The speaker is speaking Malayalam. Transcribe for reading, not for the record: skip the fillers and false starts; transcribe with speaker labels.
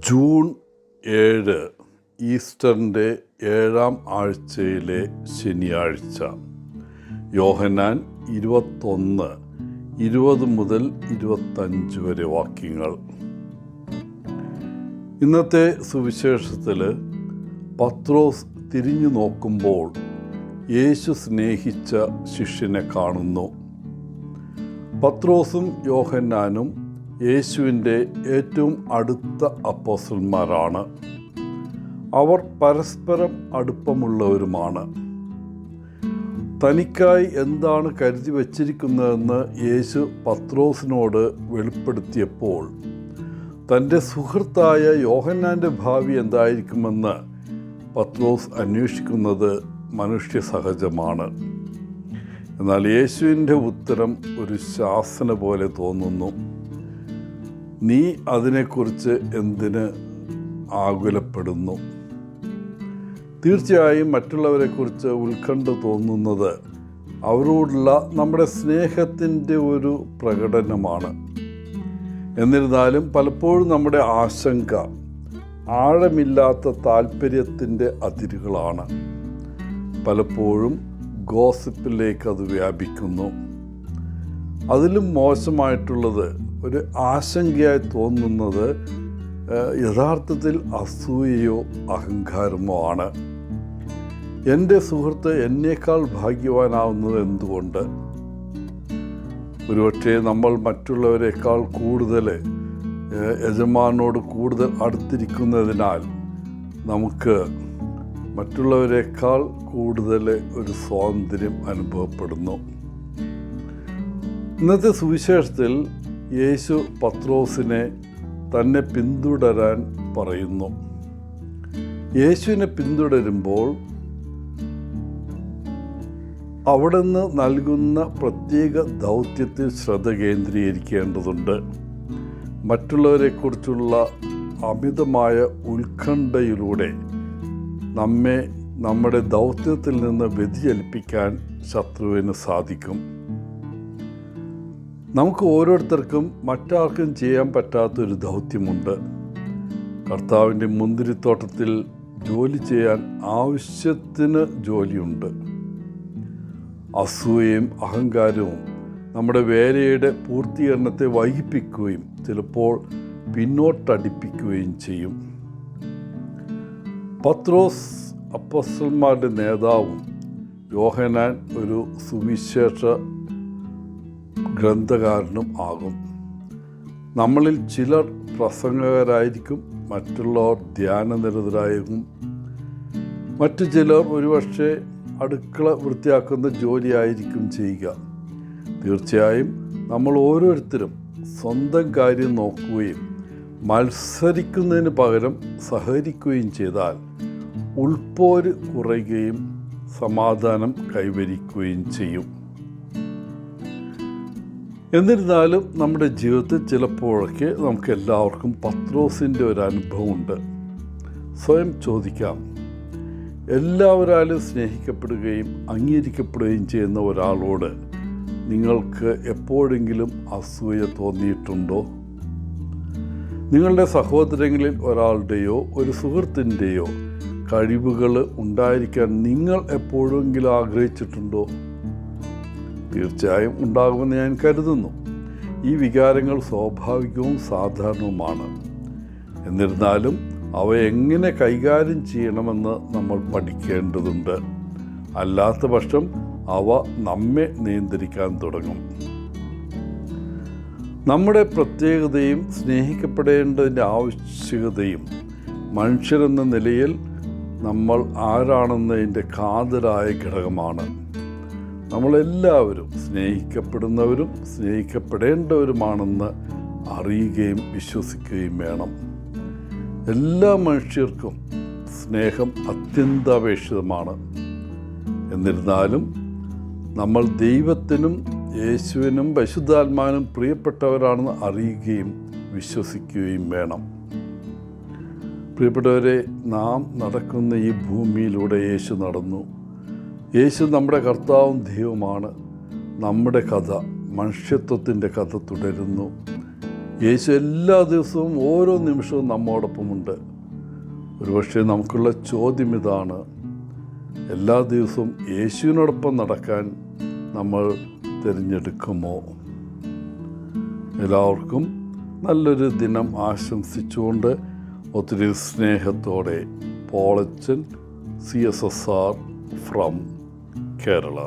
Speaker 1: ജൂൺ 7 ഈസ്റ്ററിൻ്റെ 7-ാം ആഴ്ചയിലെ ശനിയാഴ്ച. യോഹന്നാൻ 21, 20 മുതൽ 25 വരെ വാക്യങ്ങൾ. ഇന്നത്തെ സുവിശേഷത്തിൽ പത്രോസ് തിരിഞ്ഞു നോക്കുമ്പോൾ യേശു സ്നേഹിച്ച ശിഷ്യനെ കാണുന്നു. പത്രോസും യോഹന്നാനും യേശുവിൻ്റെ ഏറ്റവും അടുത്ത അപ്പോസ്തലന്മാരാണ്. അവർ പരസ്പരം അടുപ്പമുള്ളവരുമാണ്. തനിക്കായി എന്താണ് കരുതി വച്ചിരിക്കുന്നതെന്ന് യേശു പത്രോസിനോട് വെളിപ്പെടുത്തിയപ്പോൾ തൻ്റെ സുഹൃത്തായ യോഹന്നാൻ്റെ ഭാവി എന്തായിരിക്കുമെന്ന് പത്രോസ് അന്വേഷിക്കുന്നത് മനുഷ്യ സഹജമാണ്. എന്നാൽ യേശുവിൻ്റെ ഉത്തരം ഒരു ശാസന പോലെ തോന്നുന്നു. നീ അതിനെക്കുറിച്ച് എന്തിന് ആകുലപ്പെടുന്നു? തീർച്ചയായും മറ്റുള്ളവരെക്കുറിച്ച് ഉത്കണ്ഠ തോന്നുന്നത് അവരോടുള്ള നമ്മുടെ സ്നേഹത്തിൻ്റെ ഒരു പ്രകടനമാണ്. എന്നിരുന്നാലും പലപ്പോഴും നമ്മുടെ ആശങ്ക ആഴമില്ലാത്ത താല്പര്യത്തിൻ്റെ അതിരുകളാണ്. പലപ്പോഴും ഗോസിപ്പിലേക്ക് അത് വ്യാപിക്കുന്നു. അതിലും മോശമായിട്ടുള്ളത്, ഒരു ആശങ്കയായി തോന്നുന്നത് യഥാർത്ഥത്തിൽ അസൂയയോ അഹങ്കാരമോ ആണ്. എൻ്റെ സുഹൃത്ത് എന്നേക്കാൾ ഭാഗ്യവാനാവുന്നത് എന്തുകൊണ്ട്? ഒരുപക്ഷെ നമ്മൾ മറ്റുള്ളവരെക്കാൾ കൂടുതൽ യജമാനോട് കൂടുതൽ അടുത്തിരിക്കുന്നതിനാൽ നമുക്ക് മറ്റുള്ളവരെക്കാൾ കൂടുതൽ ഒരു സ്വാതന്ത്ര്യം അനുഭവപ്പെടുന്നു. ഇന്നത്തെ സുവിശേഷത്തിൽ യേശു പത്രോസിനെ തന്നെ പിന്തുടരാൻ പറയുന്നു. യേശുവിനെ പിന്തുടരുമ്പോൾ അവിടുന്ന് നൽകുന്ന പ്രത്യേക ദൗത്യത്തിൽ ശ്രദ്ധ കേന്ദ്രീകരിക്കേണ്ടതുണ്ട്. മറ്റുള്ളവരെക്കുറിച്ചുള്ള അമിതമായ ഉത്കണ്ഠയിലൂടെ നമ്മെ നമ്മുടെ ദൗത്യത്തിൽ നിന്ന് വ്യതിചലിപ്പിക്കാൻ ശത്രുവിന് സാധിക്കും. നമുക്ക് ഓരോരുത്തർക്കും മറ്റാർക്കും ചെയ്യാൻ പറ്റാത്തൊരു ദൗത്യമുണ്ട്. കർത്താവിൻ്റെ മുന്തിരിത്തോട്ടത്തിൽ ജോലി ചെയ്യാൻ ആവശ്യത്തിന് ജോലിയുണ്ട്. അസൂയയും അഹങ്കാരവും നമ്മുടെ വേലയുടെ പൂർത്തീകരണത്തെ വൈകിപ്പിക്കുകയും ചിലപ്പോൾ പിന്നോട്ടടിപ്പിക്കുകയും ചെയ്യും. പത്രോസ് അപ്പോസ്തലന്മാരുടെ നേതാവും യോഹന്നാൻ ഒരു സുവിശേഷ ഗ്രന്ഥകാരനും ആകും. നമ്മളിൽ ചിലർ പ്രസംഗകരായിരിക്കും, മറ്റുള്ളവർ ധ്യാനനിരതരായിരിക്കും, മറ്റു ചിലർ ഒരുപക്ഷെ അടുക്കള വൃത്തിയാക്കുന്ന ജോലിയായിരിക്കും ചെയ്യുക. തീർച്ചയായും നമ്മൾ ഓരോരുത്തരും സ്വന്തം കാര്യം നോക്കുകയും മത്സരിക്കുന്നതിന് പകരം സഹകരിക്കുകയും ചെയ്താൽ ഉൾപ്പോര് കുറയുകയും സമാധാനം കൈവരിക്കുകയും ചെയ്യും. എന്നിരുന്നാലും നമ്മുടെ ജീവിതത്തിൽ ചിലപ്പോഴൊക്കെ നമുക്ക് എല്ലാവർക്കും പത്രോസിൻ്റെ ഒരു അനുഭവമുണ്ട്. സ്വയം ചോദിക്കാം, എല്ലാവരാലും സ്നേഹിക്കപ്പെടുകയും അംഗീകരിക്കപ്പെടുകയും ചെയ്യുന്ന ഒരാളോട് നിങ്ങൾക്ക് എപ്പോഴെങ്കിലും അസൂയ തോന്നിയിട്ടുണ്ടോ? നിങ്ങളുടെ സഹോദരങ്ങളിൽ ഒരാളുടെയോ ഒരു സുഹൃത്തിൻ്റെയോ കഴിവുകൾ ഉണ്ടായിരിക്കാൻ നിങ്ങൾ എപ്പോഴെങ്കിലും ആഗ്രഹിച്ചിട്ടുണ്ടോ? തീർച്ചയായും ഉണ്ടാകുമെന്ന് ഞാൻ കരുതുന്നു. ഈ വികാരങ്ങൾ സ്വാഭാവികവും സാധാരണവുമാണ്. എന്നിരുന്നാലും അവ എങ്ങനെ കൈകാര്യം ചെയ്യണമെന്ന് നമ്മൾ പഠിക്കേണ്ടതുണ്ട്. അല്ലാത്ത പക്ഷം അവ നമ്മെ നിയന്ത്രിക്കാൻ തുടങ്ങും. നമ്മുടെ പ്രത്യേകതയും സ്നേഹിക്കപ്പെടേണ്ടതിൻ്റെ ആവശ്യകതയും മനുഷ്യരെന്ന നിലയിൽ നമ്മൾ ആരാണെന്നതിൻ്റെ കാതലായ ഘടകമാണ്. നമ്മളെല്ലാവരും സ്നേഹിക്കപ്പെടുന്നവരും സ്നേഹിക്കപ്പെടേണ്ടവരുമാണെന്ന് അറിയുകയും വിശ്വസിക്കുകയും വേണം. എല്ലാ മനുഷ്യർക്കും സ്നേഹം അത്യന്താപേക്ഷിതമാണ്. എന്നിരുന്നാലും നമ്മൾ ദൈവത്തിനും യേശുവിനും പരിശുദ്ധാത്മാവിനും പ്രിയപ്പെട്ടവരാണെന്ന് അറിയുകയും വിശ്വസിക്കുകയും വേണം. പ്രിയപ്പെട്ടവരെ, നാം നടക്കുന്ന ഈ ഭൂമിയിലൂടെ യേശു നടന്നു. യേശു നമ്മുടെ കർത്താവും ദൈവമാണ്. നമ്മുടെ കഥ, മനുഷ്യത്വത്തിൻ്റെ കഥ തുടരുന്നു. യേശു എല്ലാ ദിവസവും ഓരോ നിമിഷവും നമ്മോടൊപ്പമുണ്ട്. ഒരുപക്ഷെ നമുക്കുള്ള ചോദ്യം ഇതാണ്: എല്ലാ ദിവസവും യേശുവിനോടൊപ്പം നടക്കാൻ നമ്മൾ തിരഞ്ഞെടുക്കുമോ? എല്ലാവർക്കും നല്ലൊരു ദിനം ആശംസിച്ചുകൊണ്ട് ഒത്തിരി സ്നേഹത്തോടെ പോളച്ചൻ CSSR ഫ്രം കേരള.